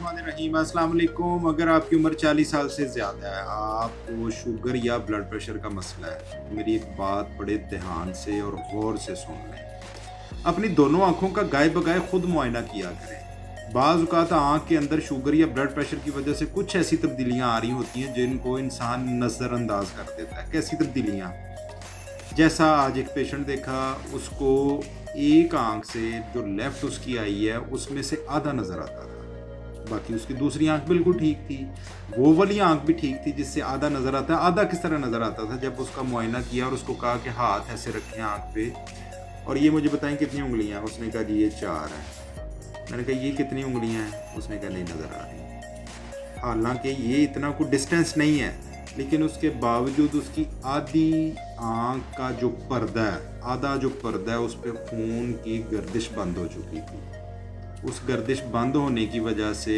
बिस्मिल्लाहिर्रहमानिर्रहीम। अस्सलाम वालेकुम। अगर आपकी उम्र 40 साल से ज़्यादा है, आपको शुगर या ब्लड प्रेशर का मसला है, तो मेरी एक बात बड़े ध्यान से और गौर से सुन लें। अपनी दोनों आँखों का गाए-बगाए खुद मुआयना किया करें। बाज़ औक़ात आँख के अंदर शुगर या ब्लड प्रेशर की वजह से कुछ ऐसी तब्दीलियाँ आ रही होती हैं, जिनको इंसान नज़रअंदाज कर देता है। कैसी तब्दीलियाँ? जैसा आज एक पेशेंट देखा, उसको एक आँख से जो लेफ्ट उसकी आई है, उसमें से आधा नज़र आता था। बाकी उसकी दूसरी आँख बिल्कुल ठीक थी। वो वाली आँख भी ठीक थी जिससे आधा नज़र आता है। आधा किस तरह नज़र आता था? जब उसका मुआयना किया और उसको कहा कि हाथ ऐसे रखें आँख पे और ये मुझे बताएं कितनी उंगलियां हैं? उसने कहा जी ये 4 हैं। मैंने कहा ये कितनी उंगलियां हैं? उसने कहा नहीं नज़र आ रही। हालांकि ये इतना कोई डिस्टेंस नहीं है, लेकिन उसके बावजूद उसकी आधी आँख का जो पर्दा है, आधा जो पर्दा है, उस पे खून की गर्दिश बंद हो चुकी थी। उस गर्दिश बंद होने की वजह से